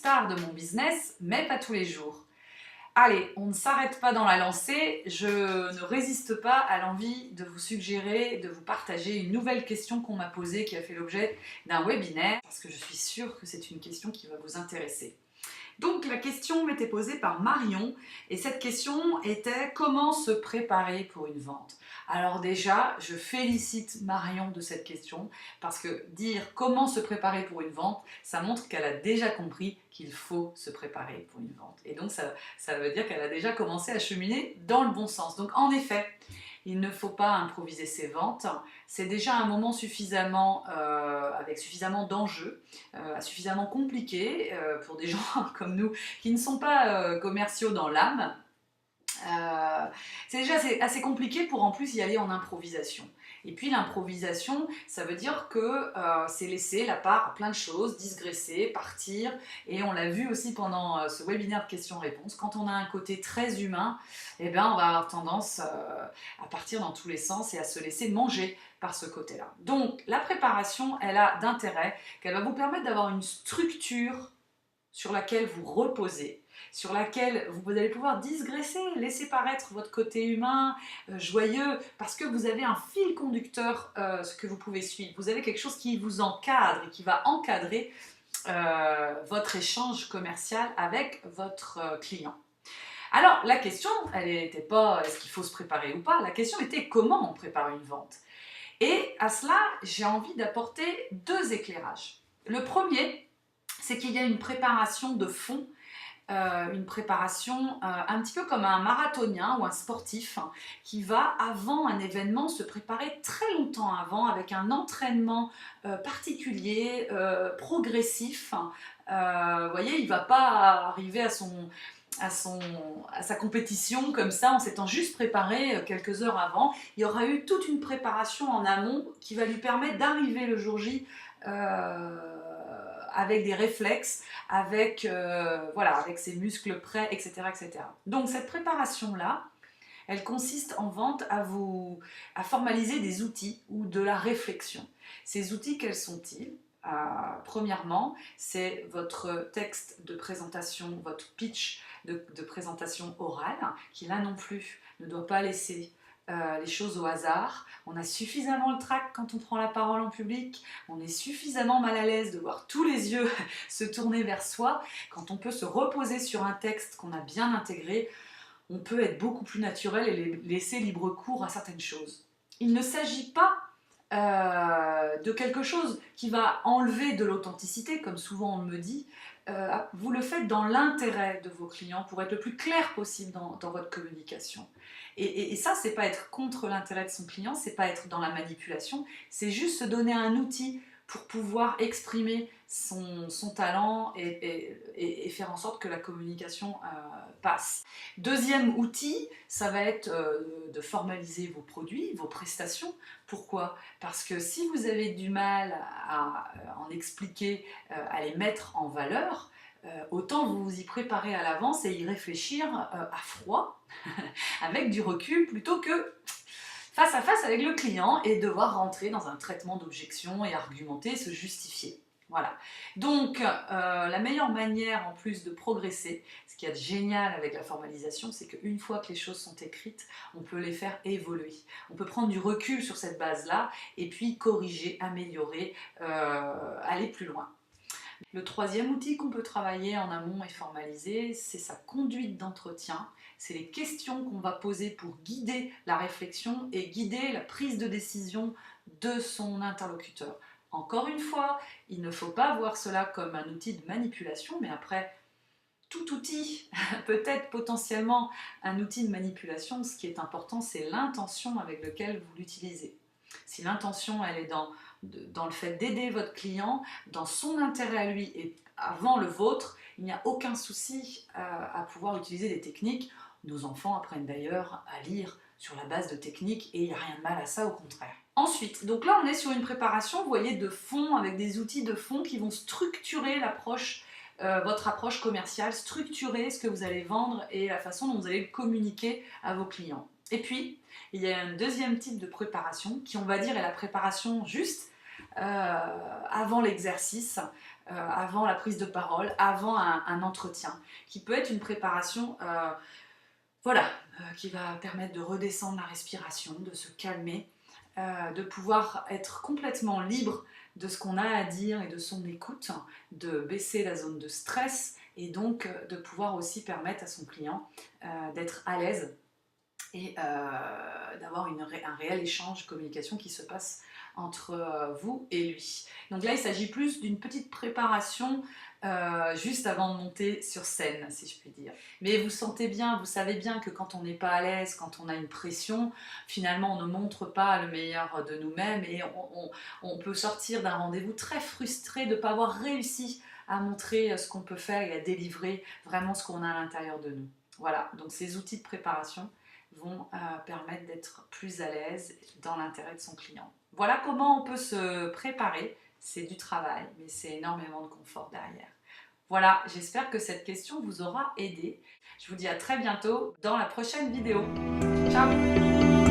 star de mon business, mais pas tous les jours. Allez, on ne s'arrête pas dans la lancée, je ne résiste pas à l'envie de vous suggérer, de vous partager une nouvelle question qu'on m'a posée qui a fait l'objet d'un webinaire, parce que je suis sûre que c'est une question qui va vous intéresser. Donc la question m'était posée par Marion et cette question était comment se préparer pour une vente. Alors déjà, je félicite Marion de cette question parce que dire comment se préparer pour une vente, ça montre qu'elle a déjà compris qu'il faut se préparer pour une vente. Et donc ça veut dire qu'elle a déjà commencé à cheminer dans le bon sens. Donc en effet, il ne faut pas improviser ses ventes. C'est déjà un moment avec suffisamment d'enjeux, suffisamment compliqué pour des gens comme nous qui ne sont pas commerciaux dans l'âme. C'est déjà assez compliqué pour en plus y aller en improvisation. Et puis l'improvisation, ça veut dire que c'est laisser la part à plein de choses, digresser, partir. Et on l'a vu aussi pendant ce webinaire de questions-réponses, quand on a un côté très humain, eh bien, on va avoir tendance à partir dans tous les sens et à se laisser manger par ce côté-là. Donc la préparation, elle a d'intérêt qu'elle va vous permettre d'avoir une structure sur laquelle vous reposez, sur laquelle vous allez pouvoir digresser, laisser paraître votre côté humain, joyeux, parce que vous avez un fil conducteur que vous pouvez suivre. Vous avez quelque chose qui vous encadre et qui va encadrer votre échange commercial avec votre client. Alors, la question, elle n'était pas est-ce qu'il faut se préparer ou pas, la question était comment on prépare une vente. Et à cela, j'ai envie d'apporter deux éclairages. Le premier, c'est qu'il y a une préparation de fond, une préparation un petit peu comme un marathonien ou un sportif qui va, avant un événement, se préparer très longtemps avant avec un entraînement particulier, progressif. Vous voyez, il ne va pas arriver à sa compétition comme ça en s'étant juste préparé quelques heures avant. Il y aura eu toute une préparation en amont qui va lui permettre d'arriver le jour J avec des réflexes, avec ses muscles prêts, etc., etc. Donc cette préparation-là, elle consiste en vente à formaliser des outils ou de la réflexion. Ces outils, quels sont-ils ? Premièrement, c'est votre texte de présentation, votre pitch de présentation orale, qui là non plus ne doit pas laisser les choses au hasard. On a suffisamment le trac quand on prend la parole en public, on est suffisamment mal à l'aise de voir tous les yeux se tourner vers soi. Quand on peut se reposer sur un texte qu'on a bien intégré, on peut être beaucoup plus naturel et laisser libre cours à certaines choses. Il ne s'agit pas de quelque chose qui va enlever de l'authenticité, comme souvent on me dit. Vous le faites dans l'intérêt de vos clients pour être le plus clair possible dans votre communication. Et ça, c'est pas être contre l'intérêt de son client, c'est pas être dans la manipulation, c'est juste se donner un outil pour pouvoir exprimer son talent et faire en sorte que la communication passe. Deuxième outil, ça va être de formaliser vos produits, vos prestations. Pourquoi ? Parce que si vous avez du mal à en expliquer, à les mettre en valeur, autant vous y préparer à l'avance et y réfléchir à froid, avec du recul, plutôt que face à face avec le client et devoir rentrer dans un traitement d'objection et argumenter, se justifier. Voilà. Donc, la meilleure manière en plus de progresser, ce qui est génial avec la formalisation, c'est qu'une fois que les choses sont écrites, on peut les faire évoluer. On peut prendre du recul sur cette base-là et puis corriger, améliorer, aller plus loin. Le troisième outil qu'on peut travailler en amont et formaliser, c'est sa conduite d'entretien. C'est les questions qu'on va poser pour guider la réflexion et guider la prise de décision de son interlocuteur. Encore une fois, il ne faut pas voir cela comme un outil de manipulation, mais après, tout outil peut être potentiellement un outil de manipulation. Ce qui est important, c'est l'intention avec laquelle vous l'utilisez. Si l'intention, elle est dans le fait d'aider votre client, dans son intérêt à lui et avant le vôtre, il n'y a aucun souci à pouvoir utiliser des techniques. Nos enfants apprennent d'ailleurs à lire sur la base de techniques et il n'y a rien de mal à ça, au contraire. Ensuite, donc là on est sur une préparation, vous voyez, de fond, avec des outils de fond qui vont structurer votre approche commerciale, structurer ce que vous allez vendre et la façon dont vous allez le communiquer à vos clients. Et puis, il y a un deuxième type de préparation qui, on va dire, est la préparation juste avant l'exercice. avant la prise de parole, avant un entretien, qui peut être une préparation voilà, qui va permettre de redescendre la respiration, de se calmer, de pouvoir être complètement libre de ce qu'on a à dire et de son écoute, de baisser la zone de stress et donc de pouvoir aussi permettre à son client d'être à l'aise et d'avoir un réel échange, communication qui se passe entre vous et lui. Donc là, il s'agit plus d'une petite préparation juste avant de monter sur scène, si je puis dire. Mais vous sentez bien, vous savez bien que quand on n'est pas à l'aise, quand on a une pression, finalement on ne montre pas le meilleur de nous-mêmes et on peut sortir d'un rendez-vous très frustré de ne pas avoir réussi à montrer ce qu'on peut faire et à délivrer vraiment ce qu'on a à l'intérieur de nous. Voilà, donc ces outils de préparation vont permettre d'être plus à l'aise dans l'intérêt de son client. Voilà comment on peut se préparer. C'est du travail, mais c'est énormément de confort derrière. Voilà, j'espère que cette question vous aura aidé. Je vous dis à très bientôt dans la prochaine vidéo. Ciao!